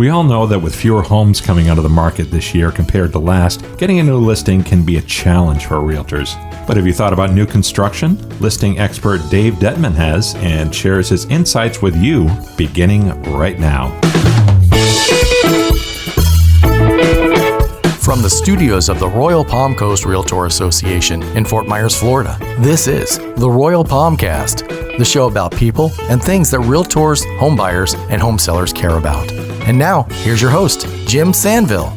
We all know that with fewer homes coming onto the market this year compared to last, getting a new listing can be a challenge for realtors. But have you thought about new construction? Listing expert Dave Dettmann has and shares his insights with you beginning right now. From the studios of the Royal Palm Coast Realtor Association in Fort Myers, Florida, this is the Royal Palmcast, the show about people and things that realtors, home buyers, and home sellers care about. And now, here's your host, Jim Sanville.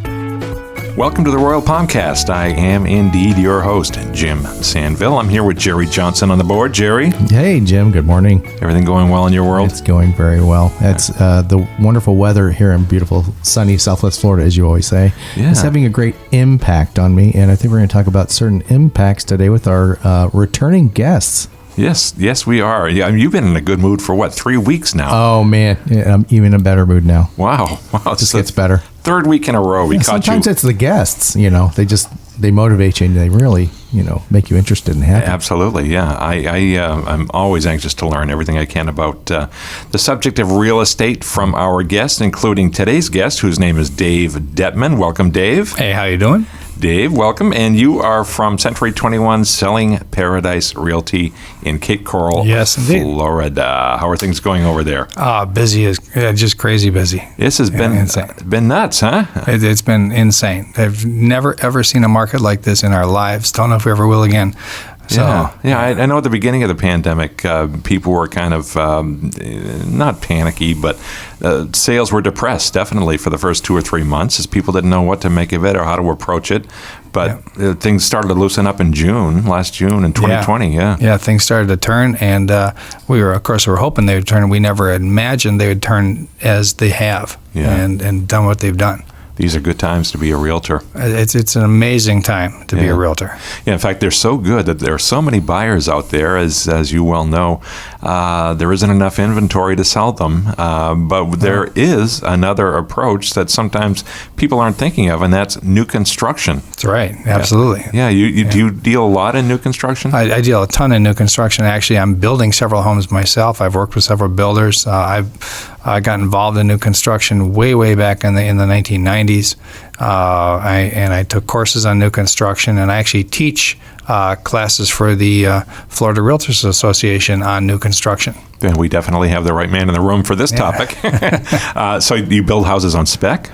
Welcome to the Royal Palmcast. I am indeed your host, Jim Sanville. I'm here with Jerry Johnson on the board. Jerry? Hey, Jim. Good morning. Everything going well in your world? It's going very well. It's the wonderful weather here in beautiful, sunny Southwest Florida, as you always say. Yeah. It's having a great impact on me, and I think we're going to talk about certain impacts today with our returning guests. Yes, we are. Yeah, you've been in a good mood for 3 weeks now? Oh, man. Yeah, I'm even in a better mood now. Wow. It just gets better. Third week in a row. Sometimes it's the guests, they motivate you and they really, make you interested and happy. Absolutely, yeah. I'm always anxious to learn everything I can about the subject of real estate from our guests, including today's guest, whose name is Dave Dettmann. Welcome, Dave. Hey, how you doing? Dave, welcome. And you are from Century 21 Selling Paradise Realty in Cape Coral, yes, indeed. Florida. How are things going over there? Busy, just crazy busy. This has been nuts, huh? It's been insane. I've never, ever seen a market like this in our lives. Don't know if we ever will again. So, yeah. I know at the beginning of the pandemic, people were kind of not panicky, but sales were depressed, definitely, for the first 2 or 3 months, as people didn't know what to make of it or how to approach it. But things started to loosen up in last June in 2020. Yeah, things started to turn, and we were hoping they would turn. We never imagined they would turn as they have, and done what they've done. These are good times to be a realtor. It's an amazing time to be a realtor. Yeah, in fact, they're so good that there are so many buyers out there, as you well know. There isn't enough inventory to sell them, but there is another approach that sometimes people aren't thinking of, and that's new construction. That's right, absolutely. Yeah, do you deal a lot in new construction? I deal a ton in new construction. Actually, I'm building several homes myself. I've worked with several builders. I got involved in new construction way back in the 1990s. I took courses on new construction, and I actually teach classes for the Florida Realtors Association on new construction. Then we definitely have the right man in the room for this topic. So you build houses on spec?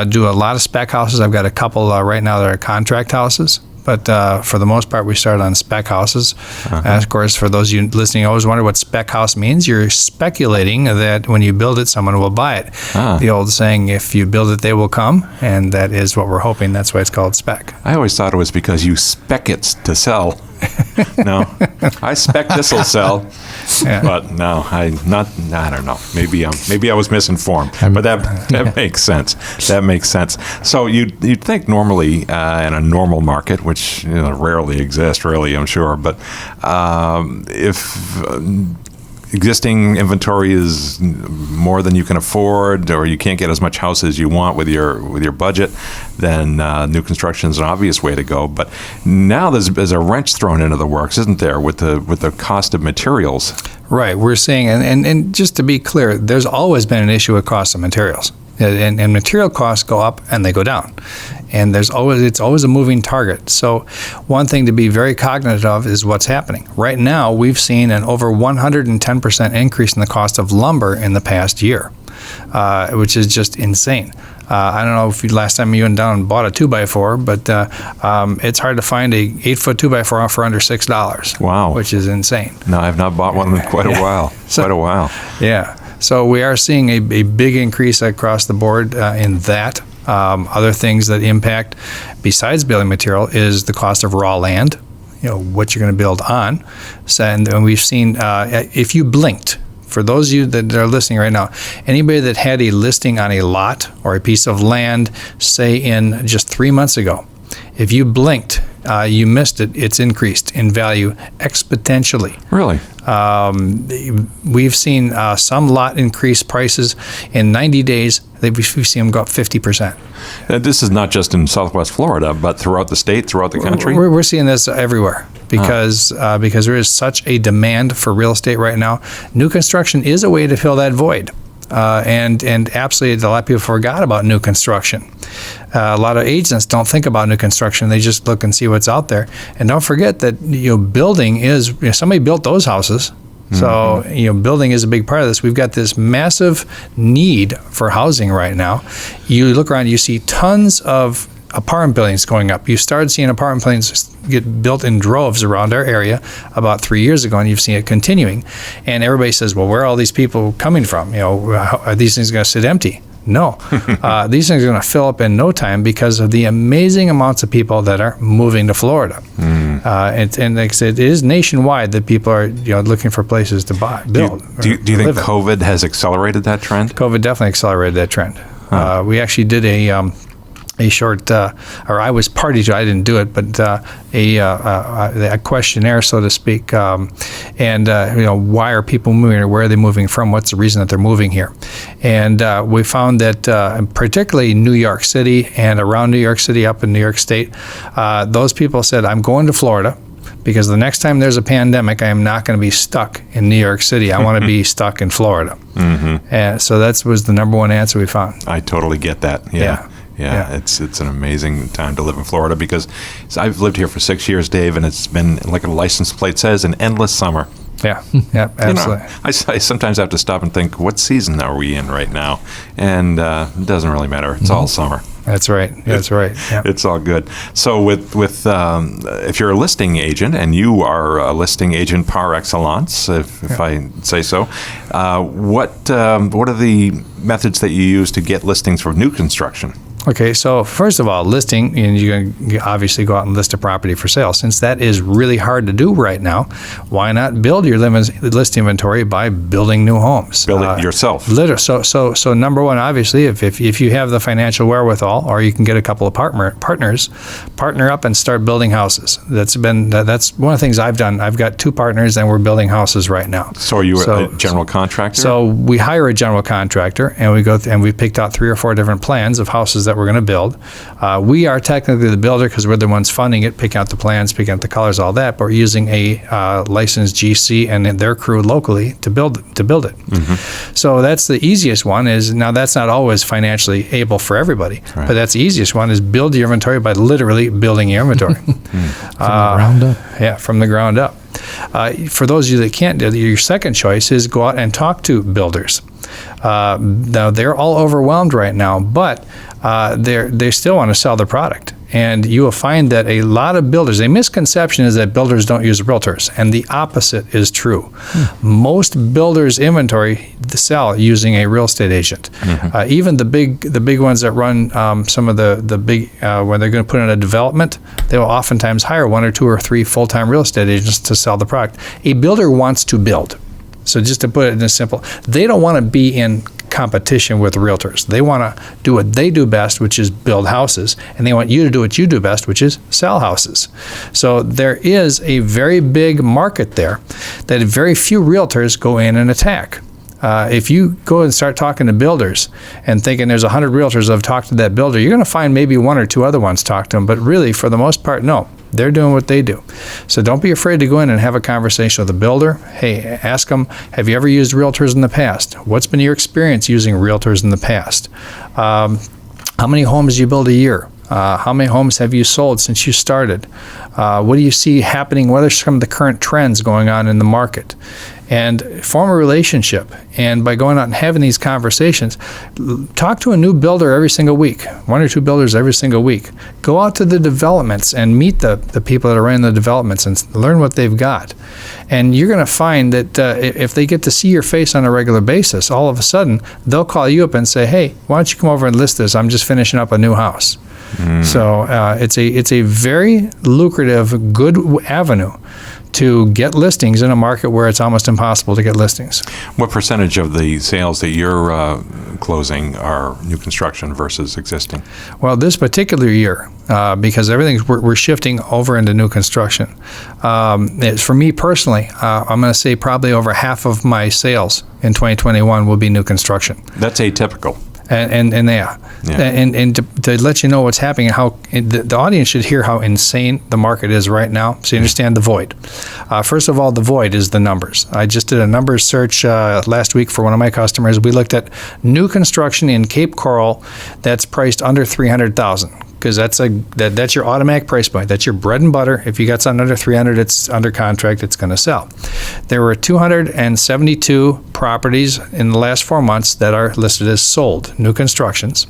Do a lot of spec houses. I've got a couple right now that are contract houses. But for the most part, we started on spec houses. And of course, for those of you listening, always wonder what spec house means. You're speculating that when you build it, someone will buy it. The old saying, if you build it, they will come. And that is what we're hoping. That's why it's called spec. I always thought it was because you spec it to sell. No, I spec this will sell, but no, I don't know. Maybe I was misinformed, but that makes sense. That makes sense. So you'd think normally in a normal market, which rarely exists, really, I'm sure, but if existing inventory is more than you can afford, or you can't get as much house as you want with your budget, then new construction is an obvious way to go. But now there's a wrench thrown into the works, isn't there, with the cost of materials? Right. We're seeing, and just to be clear, there's always been an issue with cost of materials. And material costs go up and they go down, and it's always a moving target. So one thing to be very cognizant of is what's happening right now. We've seen an over 110% increase in the cost of lumber in the past year, which is just insane. I don't know if last time you went down and bought a 2x4, but it's hard to find a 8-foot 2x4 for under $6. Wow, which is insane. No, I've not bought one in quite a while. Yeah. So we are seeing a big increase across the board in that. Other things that impact, besides building material, is the cost of raw land, what you're going to build on. So, and we've seen, if you blinked, for those of you that are listening right now, anybody that had a listing on a lot or a piece of land, say in just 3 months ago, if you blinked, you missed it. It's increased in value exponentially. Really? We've seen some lot increase prices in 90 days. We've seen them go up 50%. This is not just in Southwest Florida, but throughout the state, throughout the country? We're seeing this everywhere because there is such a demand for real estate right now. New construction is a way to fill that void. and absolutely a lot of people forgot about new construction. A lot of agents don't think about new construction. They just look and see what's out there. And don't forget that building is, somebody built those houses. So, building is a big part of this. We've got this massive need for housing right now. You look around, you see tons of apartment buildings going up. You started seeing apartment buildings get built in droves around our area about 3 years ago, and you've seen it continuing. And everybody says, well, where are all these people coming from? Are these things going to sit empty? No. These things are going to fill up in no time because of the amazing amounts of people that are moving to Florida. And like I said, it is nationwide that people are looking for places to build. Do you think COVID has accelerated that trend? COVID definitely accelerated that trend. We actually did a short, or I was party to, I didn't do it, but a questionnaire, so to speak, and why are people moving, or where are they moving from? What's the reason that they're moving here? And we found that particularly New York City and around New York City, up in New York State, those people said, I'm going to Florida, because the next time there's a pandemic, I am not going to be stuck in New York City. I want to be stuck in Florida. And so that was the number one answer we found. I totally get that. Yeah. It's an amazing time to live in Florida, because I've lived here for 6 years, Dave, and it's been, like a license plate says, an endless summer. Yeah, absolutely. I sometimes have to stop and think, what season are we in right now? And it doesn't really matter. It's all summer. That's right. Yeah. It's all good. So with if you're a listing agent, and you are a listing agent par excellence, if I say so, what are the methods that you use to get listings for new construction? Okay, so first of all, listing, and you can obviously go out and list a property for sale. Since that is really hard to do right now, why not build your list inventory by building new homes? Build it yourself. So number one, obviously, if you have the financial wherewithal, or you can get a couple of partners, partner up and start building houses. That's one of the things I've done. I've got 2 partners, and we're building houses right now. So are you a general contractor? So we hire a general contractor, and we picked out 3 or 4 different plans of houses that we're going to build. We are technically the builder, because we're the ones funding it, picking out the plans, picking out the colors, all that. But we're using a licensed GC and their crew locally to build it. So that's the easiest one. Now that's not always financially able for everybody, but that's the easiest one, is build your inventory by literally building your inventory from the ground up. Yeah, from the ground up. For those of you that can't do it, your second choice is go out and talk to builders. Now they're all overwhelmed right now, but they still want to sell their product. And you will find that a lot of builders, a misconception is that builders don't use realtors, and the opposite is true. Most builders' inventory sell using a real estate agent. Even the big ones that run some of the big, when they're going to put in a development, they will oftentimes hire 1 or 2 or 3 full-time real estate agents to sell the product. A builder wants to build. So just to put it in a simple, they don't want to be in competition with realtors. They want to do what they do best, which is build houses, and they want you to do what you do best, which is sell houses. So there is a very big market there that very few realtors go in and attack. If you go and start talking to builders and thinking there's 100 realtors that have talked to that builder, you're going to find maybe 1 or 2 other ones talk to them, but really, for the most part, no. They're doing what they do. So don't be afraid to go in and have a conversation with a builder. Hey, ask them, have you ever used realtors in the past? What's been your experience using realtors in the past? How many homes do you build a year? How many homes have you sold since you started? What do you see happening? What are some of the current trends going on in the market? And form a relationship. And by going out and having these conversations, talk to a new builder every single week, 1 or 2 builders every single week. Go out to the developments and meet the people that are running the developments and learn what they've got. And you're going to find that if they get to see your face on a regular basis, all of a sudden, they'll call you up and say, hey, why don't you come over and list this? I'm just finishing up a new house. So it's a very lucrative, good avenue to get listings in a market where it's almost impossible to get listings. What percentage of the sales that you're closing are new construction versus existing? Well, this particular year, because we're shifting over into new construction. For me personally, I'm going to say probably over half of my sales in 2021 will be new construction. That's atypical. And to let you know what's happening, how the audience should hear how insane the market is right now, so you understand the void. First of all, the void is the numbers. I just did a numbers search last week for one of my customers. We looked at new construction in Cape Coral that's priced under $300,000. Because that's your automatic price point. That's your bread and butter. If you got something under 300, it's under contract, it's going to sell. There were 272 properties in the last 4 months that are listed as sold, new constructions.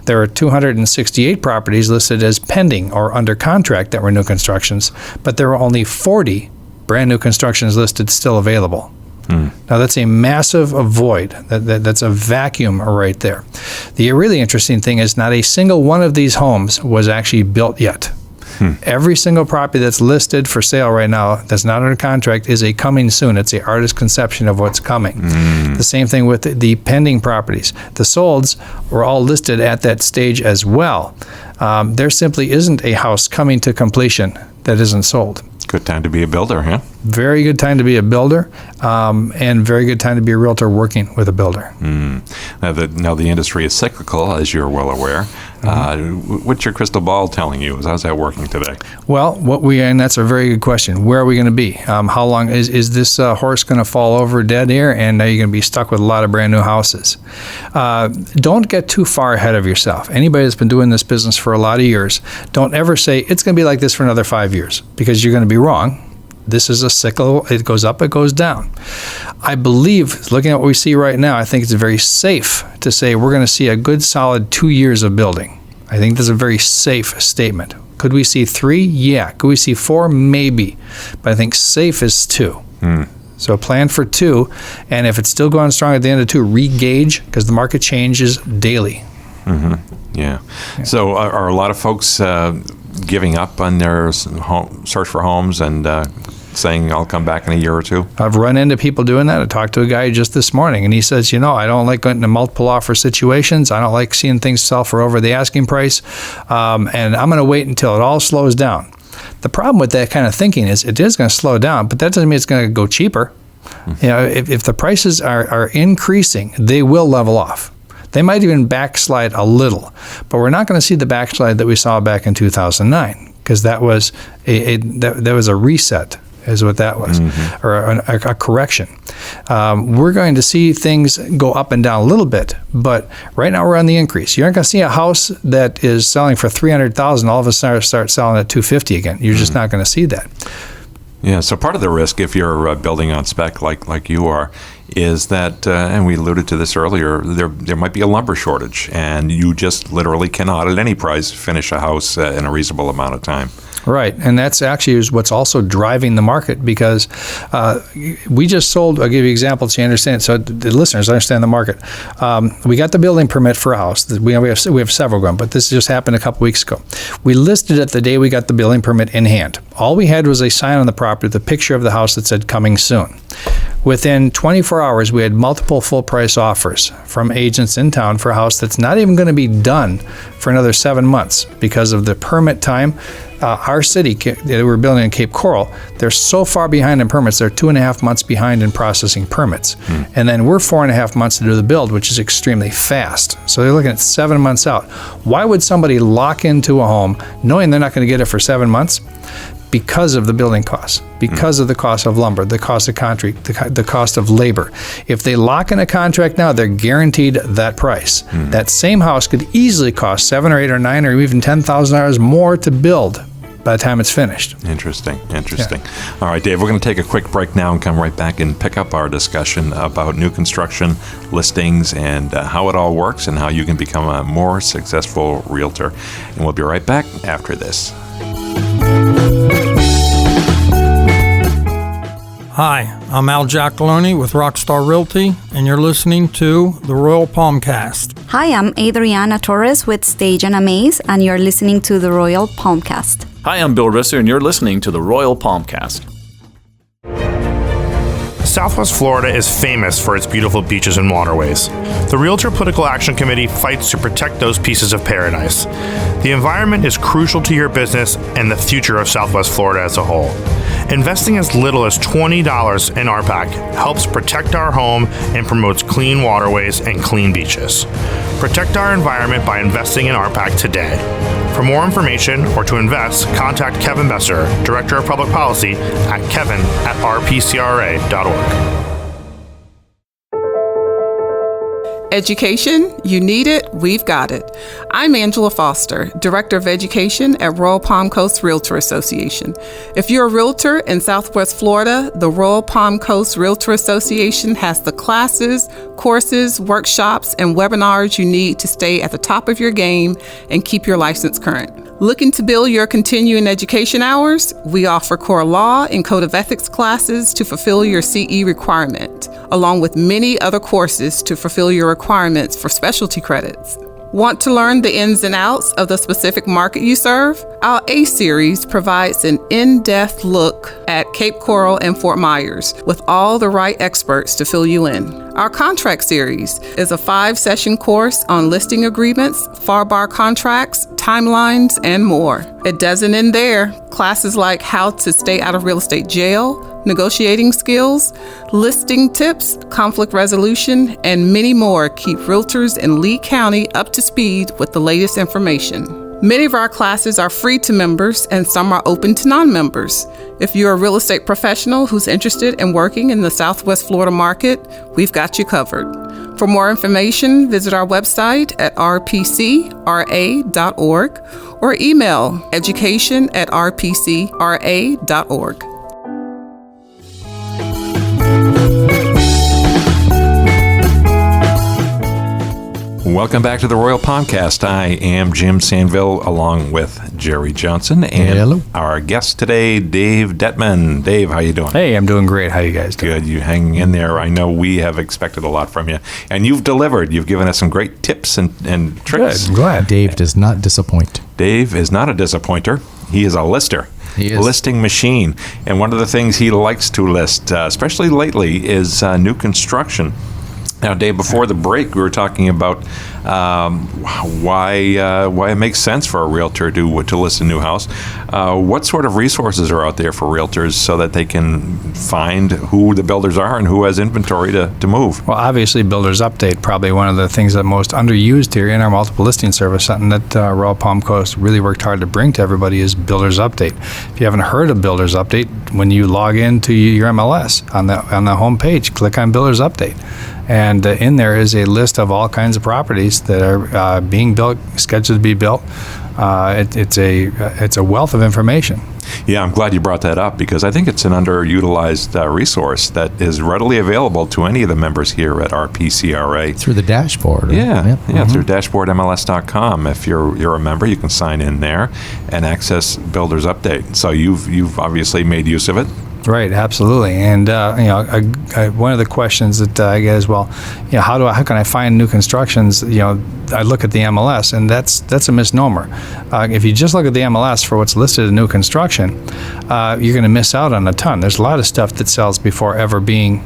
There are 268 properties listed as pending or under contract that were new constructions, but there were only 40 brand new constructions listed still available. Now, that's a massive void. That's a vacuum right there. The really interesting thing is not a single one of these homes was actually built yet. Every single property that's listed for sale right now that's not under contract is a coming soon. It's an artist's conception of what's coming. The same thing with the pending properties. The solds were all listed at that stage as well. There simply isn't a house coming to completion that isn't sold. Good time to be a builder, huh? Very good time to be a builder, and very good time to be a realtor working with a builder. Now the industry is cyclical, as you're well aware. What's your crystal ball telling you? How's that working today? Well, and that's a very good question. Where are we going to be? How long is this horse going to fall over dead here, and are you going to be stuck with a lot of brand new houses? Don't get too far ahead of yourself. Anybody that's been doing this business for a lot of years, don't ever say it's going to be like this for another 5 years, because you're going to be wrong. This is a cycle. It goes up, it goes down. I believe, looking at what we see right now, I think it's very safe to say we're going to see a good solid 2 years of building. I think that's a very safe statement. Could we see 3? Yeah. Could we see 4? Maybe. But I think safe is 2. So plan for 2, and if it's still going strong at the end of 2, re-gauge, because the market changes daily. Yeah. So are a lot of folks giving up on their search for homes and saying, I'll come back in a year or 2? I've run into people doing that. I talked to a guy just this morning, and he says, I don't like going into multiple offer situations. I don't like seeing things sell for over the asking price, and I'm going to wait until it all slows down. The problem with that kind of thinking is it is going to slow down, but that doesn't mean it's going to go cheaper. If the prices are increasing, they will level off. They might even backslide a little, but we're not going to see the backslide that we saw back in 2009, because that was a reset, is what that was, or a correction. We're going to see things go up and down a little bit, but right now we're on the increase. You're not going to see a house that is selling for $300,000 all of a sudden start selling at $250,000 again. You're just not going to see that. Yeah, so part of the risk, if you're building on spec like you are, is that, and we alluded to this earlier, there might be a lumber shortage, and you just literally cannot, at any price, finish a house in a reasonable amount of time. Right, and that's actually what's also driving the market, because we just sold, I'll give you an example so you understand, so the listeners understand the market. We got the building permit for a house. We have several going, but this just happened a couple weeks ago. We listed it the day we got the building permit in hand. All we had was a sign on the property, the picture of the house that said coming soon. Within 24 hours, we had multiple full price offers from agents in town for a house that's not even going to be done for another 7 months because of the permit time. Our city, they were building in Cape Coral, they're so far behind in permits, they're 2.5 months behind in processing permits. And then we're 4.5 months to do the build, which is extremely fast. So they're looking at 7 months out. Why would somebody lock into a home knowing they're not going to get it for 7 months? Because of the building costs, because of the cost of lumber, the cost of concrete, the cost of labor. If they lock in a contract now, they're guaranteed that price. That same house could easily cost $7 or $8 or $9 or even $10,000 more to build by the time it's finished. Interesting. All right, Dave, we're going to take a quick break now and come right back and pick up our discussion about new construction, listings, and how it all works and how you can become a more successful realtor. And we'll be right back after this. Hi, I'm Al Giacalone with Rockstar Realty, and you're listening to the Royal Palmcast. Hi, I'm Adriana Torres with Stage and Amaze, and you're listening to the Royal Palmcast. Hi, I'm Bill Risser, and you're listening to the Royal Palmcast. Southwest Florida is famous for its beautiful beaches and waterways. The Realtor Political Action Committee fights to protect those pieces of paradise. The environment is crucial to your business and the future of Southwest Florida as a whole. Investing as little as $20 in RPAC helps protect our home and promotes clean waterways and clean beaches. Protect our environment by investing in RPAC today. For more information or to invest, contact Kevin Besser, Director of Public Policy at kevin@rpcra.org. Education, you need it, we've got it. I'm Angela Foster, Director of Education at Royal Palm Coast Realtor Association. If you're a realtor in Southwest Florida, the Royal Palm Coast Realtor Association has the classes, courses, workshops, and webinars you need to stay at the top of your game and keep your license current. Looking to build your continuing education hours? We offer core law and code of ethics classes to fulfill your CE requirement, along with many other courses to fulfill your requirements for specialty credits. Want to learn the ins and outs of the specific market you serve? Our A Series provides an in-depth look at Cape Coral and Fort Myers with all the right experts to fill you in. Our Contract Series is a 5-session course on listing agreements, FAR contracts, timelines, and more. It doesn't end there. Classes like how to stay out of real estate jail, negotiating skills, listing tips, conflict resolution, and many more keep realtors in Lee County up to speed with the latest information. Many of our classes are free to members and some are open to non-members. If you're a real estate professional who's interested in working in the Southwest Florida market, we've got you covered. For more information, visit our website at rpcra.org or email education@rpcra.org. Welcome back to the Royal Palmcast. I am Jim Sanville along with Jerry Johnson and Hello. Our guest today, Dave Dettmann. Dave, how you doing? Hey, I'm doing great. How you guys doing? Good. You hanging in there. I know we have expected a lot from you, and you've delivered. You've given us some great tips and tricks. Good. I'm glad. Dave does not disappoint. Dave is not a disappointer. He is a lister. He is. Listing machine. And one of the things he likes to list, especially lately, is new construction. Now, Dave, before the break, we were talking about why it makes sense for a realtor to list a new house. What sort of resources are out there for realtors so that they can find who the builders are and who has inventory to move? Well, obviously, Builders Update, probably one of the things that most underused here in our multiple listing service, something that Royal Palm Coast really worked hard to bring to everybody is Builders Update. If you haven't heard of Builders Update, when you log into your MLS on the home page, click on Builders Update. And in there is a list of all kinds of properties that are being built, scheduled to be built. It's a wealth of information. Yeah, I'm glad you brought that up because I think it's an underutilized resource that is readily available to any of the members here at RPCRA. Through the dashboard. Right? Yeah, through dashboardmls.com. If you're a member, you can sign in there and access Builders Update. So you've obviously made use of it. Right, absolutely, and one of the questions that I get is, well, how can I find new constructions? I look at the MLS, and that's a misnomer. If you just look at the MLS for what's listed as new construction, you're going to miss out on a ton. There's a lot of stuff that sells before ever being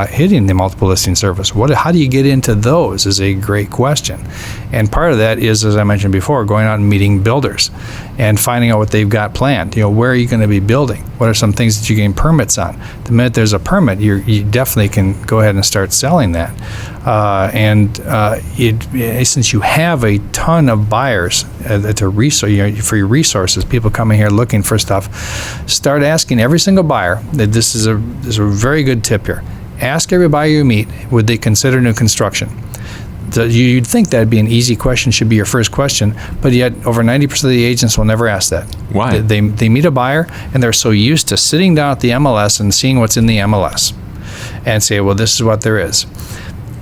hitting the multiple listing service. How do you get into those is a great question, and part of that is, as I mentioned before, going out and meeting builders and finding out what they've got planned. Where are you going to be building? What are some things that you gain permits on? The minute there's a permit, you definitely can go ahead and start selling that. Since you have a ton of buyers for your resources, people coming here looking for stuff, start asking every single buyer. That this is a very good tip here. Ask every buyer you meet, would they consider new construction? You'd think that'd be an easy question, should be your first question, but yet over 90% of the agents will never ask that. Why? They meet a buyer and they're so used to sitting down at the MLS and seeing what's in the MLS and say, well, this is what there is.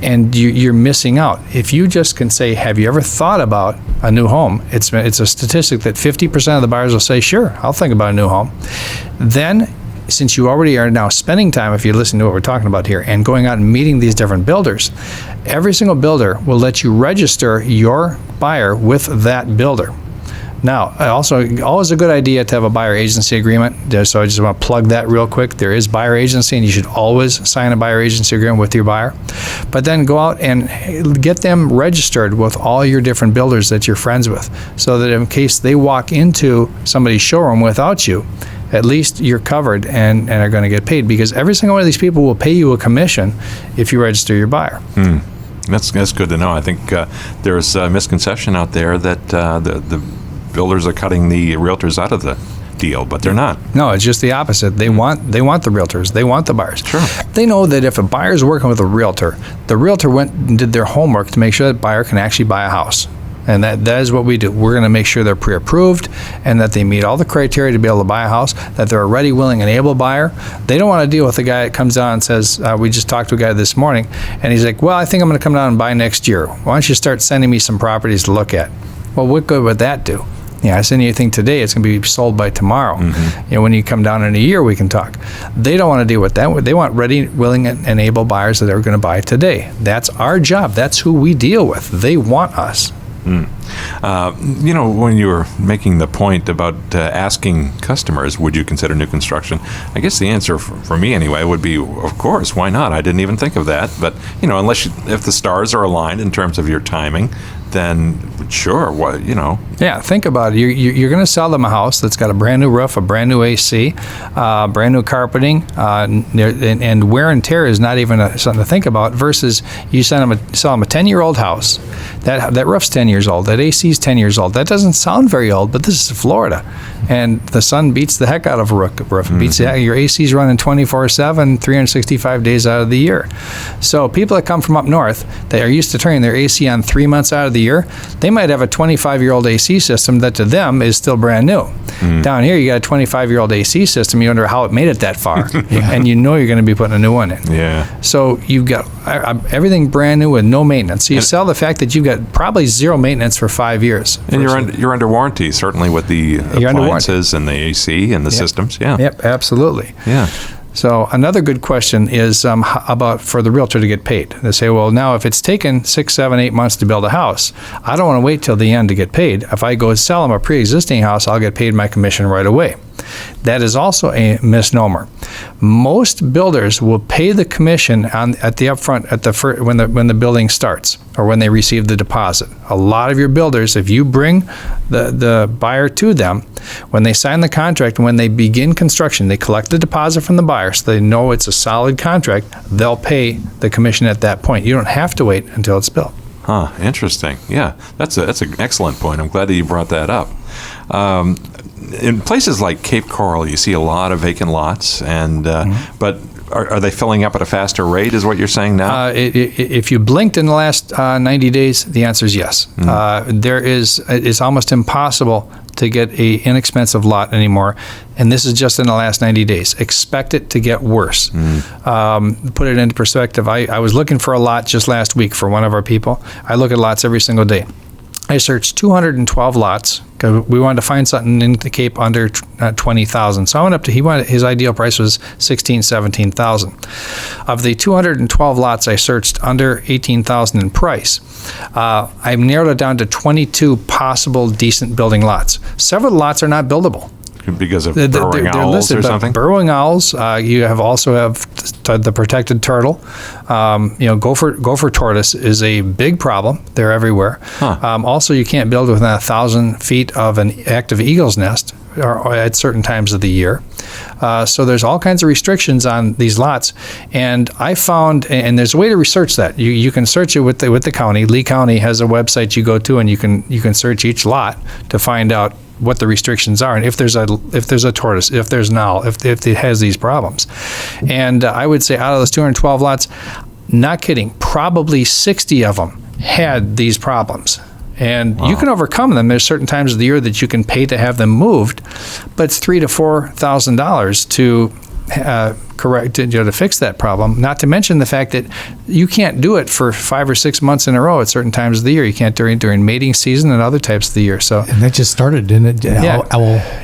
And you're missing out. If you just can say, have you ever thought about a new home? It's a statistic that 50% of the buyers will say, sure, I'll think about a new home. Then, since you already are now spending time, if you listen to what we're talking about here, and going out and meeting these different builders, every single builder will let you register your buyer with that builder. Now, also, always a good idea to have a buyer agency agreement. So I just want to plug that real quick. There is buyer agency, and you should always sign a buyer agency agreement with your buyer. But then go out and get them registered with all your different builders that you're friends with, so that in case they walk into somebody's showroom without you, at least you're covered and are going to get paid, because every single one of these people will pay you a commission if you register your buyer. That's good to know. I think there's a misconception out there that the builders are cutting the realtors out of the deal, but they're not. No, it's just the opposite. They want the realtors. They want the buyers. Sure. They know that if a buyer's working with a realtor, the realtor went and did their homework to make sure that buyer can actually buy a house. And that is what we do. We're going to make sure they're pre-approved and that they meet all the criteria to be able to buy a house, that they're a ready, willing, and able buyer. They don't want to deal with a guy that comes down and says, we just talked to a guy this morning, and he's like, well, I think I'm going to come down and buy next year. Why don't you start sending me some properties to look at? Well, what good would that do? I send you anything today, it's going to be sold by tomorrow. When you come down in a year, we can talk. They don't want to deal with that. They want ready, willing, and able buyers that are going to buy today. That's our job. That's who we deal with. They want us. When you were making the point about asking customers, would you consider new construction? I guess the answer for me anyway would be, of course, why not? I didn't even think of that. But, if the stars are aligned in terms of your timing, then sure, Yeah, think about it. You're going to sell them a house that's got a brand new roof, a brand new AC, brand new carpeting, and wear and tear is not even something to think about, versus you sell them a 10-year-old house. That roof's 10 years old. That AC's 10 years old. That doesn't sound very old, but this is Florida. And the sun beats the heck out of a roof. It beats your AC's running 24/7, 365 days out of the year. So people that come from up north, they are used to turning their AC on 3 months out of the year. They might have a 25-year-old AC system that to them is still brand new. Down here, you got a 25-year-old AC system. You wonder how it made it that far. And you're going to be putting a new one in. Yeah. So you've got everything brand new with no maintenance. So you sell the fact that you've got probably zero maintenance for 5 years. And you're under warranty, certainly, with the appliances and the AC and the systems. Yeah. Yep, absolutely. Yeah. So another good question is about for the realtor to get paid. They say, well, now if it's taken 6, 7, 8 months to build a house, I don't want to wait till the end to get paid. If I go sell them a pre-existing house, I'll get paid my commission right away. That is also a misnomer. Most builders will pay the commission at the upfront when the building starts or when they receive the deposit. A lot of your builders, if you bring the buyer to them, when they sign the contract and when they begin construction, they collect the deposit from the buyer so they know it's a solid contract. They'll pay the commission at that point. You don't have to wait until it's built. Huh, interesting. Yeah, that's an excellent point. I'm glad that you brought that up. In places like Cape Coral, you see a lot of vacant lots, and but are they filling up at a faster rate, is what you're saying now? If you blinked in the last 90 days, the answer is yes. It's almost impossible to get an inexpensive lot anymore, and this is just in the last 90 days. Expect it to get worse. Put it into perspective, I was looking for a lot just last week for one of our people. I look at lots every single day. I searched 212 lots because we wanted to find something in the Cape under 20,000. So I went up to, his ideal price was 16,000, 17,000. Of the 212 lots I searched under 18,000 in price, I've narrowed it down to 22 possible decent building lots. Several lots are not buildable. Because of burrowing owls or something? Burrowing owls. You also have the protected turtle. Gopher tortoise is a big problem. They're everywhere. Also, you can't build within 1,000 feet of an active eagle's nest or at certain times of the year. So there's all kinds of restrictions on these lots. And I found, and there's a way to research that. You can search it with the county. Lee County has a website you go to, and you can search each lot to find out what the restrictions are, and if there's a tortoise, if there's an owl, if it has these problems. And I would say out of those 212 lots, not kidding, probably 60 of them had these problems. And you can overcome them. There's certain times of the year that you can pay to have them moved, but it's $3,000 to $4,000 to correct to fix that problem. Not to mention the fact that you can't do it for 5 or 6 months in a row at certain times of the year. You can't during mating season and other types of the year. So and that just started, didn't it?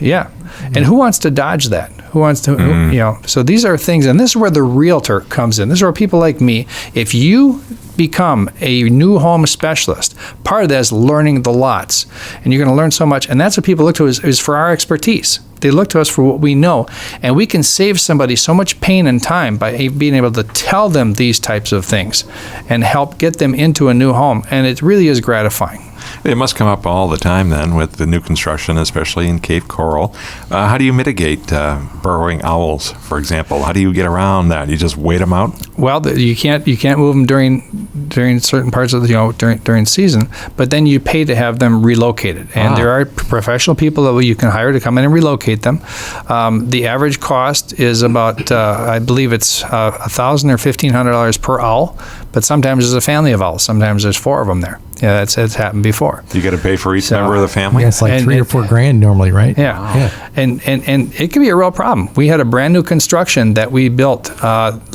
Yeah. And who wants to dodge that? Who wants to, so these are things, and this is where the realtor comes in. This is where people like me, if you become a new home specialist, part of that is learning the lots. And you're going to learn so much. And that's what people look to is for our expertise. They look to us for what we know. And we can save somebody so much pain and time by being able to tell them these types of things and help get them into a new home. And it really is gratifying. It must come up all the time then with the new construction, especially in Cape Coral. How do you mitigate burrowing owls, for example? How do you get around that? You just wait them out? Well, you can't move them during certain parts of the during season, but then you pay to have them relocated. And there are professional people that you can hire to come in and relocate them. The average cost is about I believe it's $1,000 or $1,500 per owl, but sometimes there's a family of owls. Sometimes there's 4 of them there. Yeah, it's happened before. You got to pay for each member of the family? Yeah, it's like $3,000 or $4,000 normally, right? Yeah. And it can be a real problem. We had a brand new construction that we built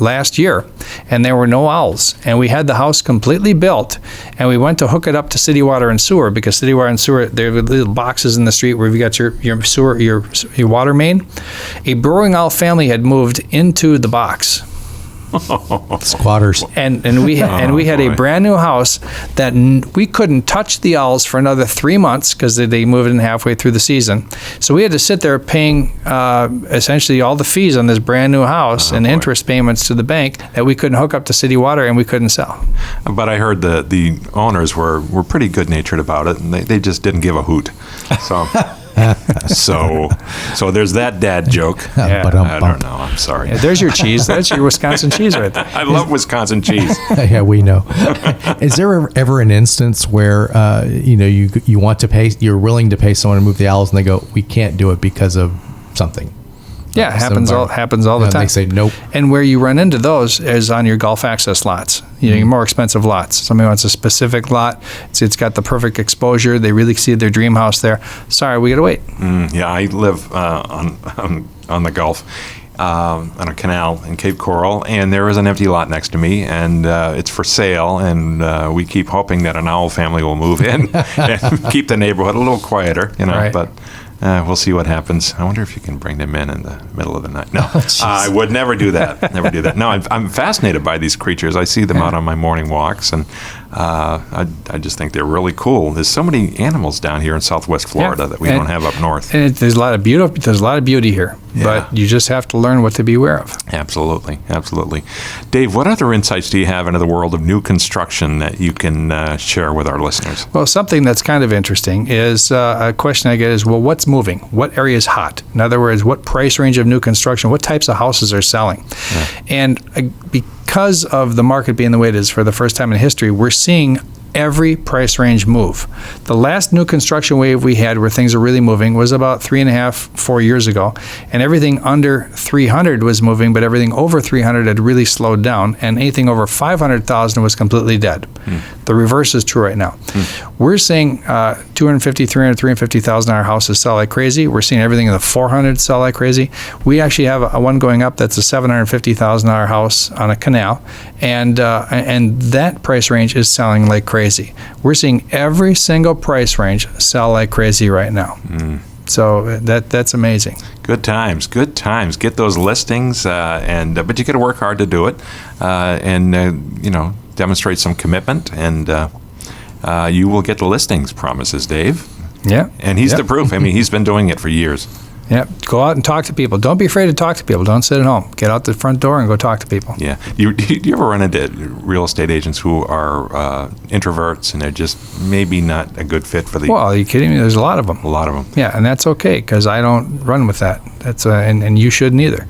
last year, and there were no owls. And we had the house completely built, and we went to hook it up to city water and sewer, because city water and sewer, there are little boxes in the street where you got your sewer, your water main. A burrowing owl family had moved into the box. Squatters. And we had a brand new house that we couldn't touch the owls for another 3 months because they moved in halfway through the season. So we had to sit there paying essentially all the fees on this brand new house and interest payments to the bank that we couldn't hook up to city water and we couldn't sell. But I heard the owners were pretty good natured about it, and they just didn't give a hoot. So so there's that dad joke. Yeah. I don't know. I'm sorry. Yeah, there's your cheese. That's your Wisconsin cheese right there. I love Wisconsin cheese. Yeah, we know. Is there ever an instance where you want to pay, you're willing to pay someone to move the owls, and they go, we can't do it because of something? Yeah, happens all the time. They say nope. And where you run into those is on your Gulf access lots. Your more expensive lots. Somebody wants a specific lot. It's got the perfect exposure. They really see their dream house there. Sorry, we got to wait. Yeah, I live on the Gulf, on a canal in Cape Coral, and there is an empty lot next to me, and it's for sale, and we keep hoping that an owl family will move in and keep the neighborhood a little quieter, Right. But we'll see what happens. I wonder if you can bring them in the middle of the night. No, I would never do that. Never do that. No, I'm fascinated by these creatures. I see them out on my morning walks, and I just think they're really cool. There's so many animals down here in Southwest Florida that we don't have up north. And there's a lot of beauty. There's a lot of beauty here, but you just have to learn what to be aware of. Absolutely, absolutely. Dave, what other insights do you have into the world of new construction that you can share with our listeners? Well, something that's kind of interesting is a question I get is, well, what's moving? What area is hot? In other words, what price range of new construction? What types of houses are selling? Yeah. And because of the market being the way it is for the first time in history, we're seeing every price range move. The last new construction wave we had where things are really moving was about 3.5-4 years ago, and everything under 300 was moving, but everything over 300 had really slowed down, and anything over 500,000 was completely dead. The reverse is true right now. We're seeing 250, 300, 350,000 houses sell like crazy. We're seeing everything in the 400 sell like crazy. We actually have a one going up that's a $750,000 house on a canal, and that price range is selling like crazy. We're seeing every single price range sell like crazy right now. So that's amazing. Good times. Get those listings, but you got to work hard to do it, and demonstrate some commitment, and you will get the listings. Promises Dave. Yeah. And he's the proof. I mean, he's been doing it for years. Yeah, go out and talk to people. Don't be afraid to talk to people. Don't sit at home. Get out the front door and go talk to people. Yeah. Do you ever run into real estate agents who are introverts and they're just maybe not a good fit for the... Well, are you kidding me? There's a lot of them. A lot of them. Yeah, and that's okay, because I don't run with that. That's and you shouldn't either.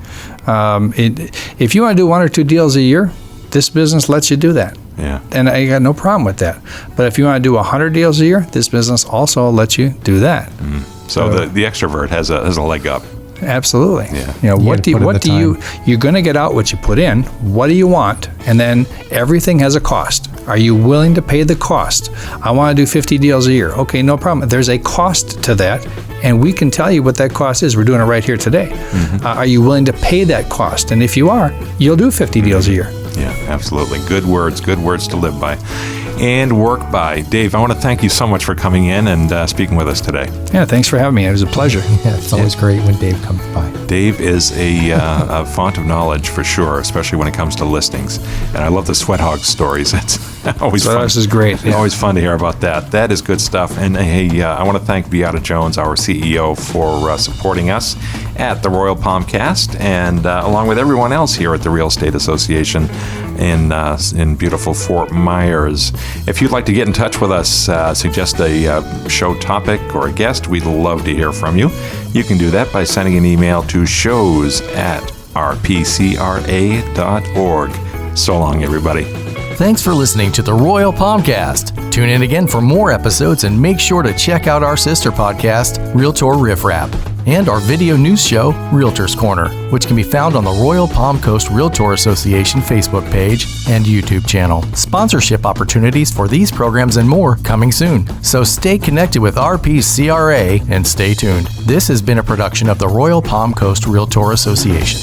If you want to do 1 or 2 deals a year, this business lets you do that. Yeah. And I got no problem with that. But if you want to do 100 deals a year, this business also lets you do that. So the extrovert has a leg up. Absolutely. Yeah. You know, what gotta put in the you're going to get out what you put in. What do you want? And then everything has a cost. Are you willing to pay the cost? I want to do 50 deals a year. Okay, no problem. There's a cost to that, and we can tell you what that cost is. We're doing it right here today. Mm-hmm. Are you willing to pay that cost? And if you are, you'll do 50 deals a year. Yeah, absolutely. Good words to live by and work by. Dave, I want to thank you so much for coming in and speaking with us today. Yeah, thanks for having me. It was a pleasure. Yeah, it's always great when Dave comes by. Dave is a font of knowledge for sure, especially when it comes to listings. And I love the sweat hog stories. It's always So fun. this is great. Yeah. Always fun to hear about that. That is good stuff. And hey, I want to thank Beata Jones, our CEO, for supporting us at the Royal Palmcast, and along with everyone else here at the Real Estate Association in beautiful Fort Myers. If you'd like to get in touch with us, suggest a show topic or a guest, we'd love to hear from you. You can do that by sending an email to shows@rpcra.org. So long, everybody. Thanks for listening to the Royal Palmcast. Tune in again for more episodes and make sure to check out our sister podcast, Realtor Riff Rap, and our video news show, Realtor's Corner, which can be found on the Royal Palm Coast Realtor Association Facebook page and YouTube channel. Sponsorship opportunities for these programs and more coming soon. So stay connected with RPCRA and stay tuned. This has been a production of the Royal Palm Coast Realtor Association.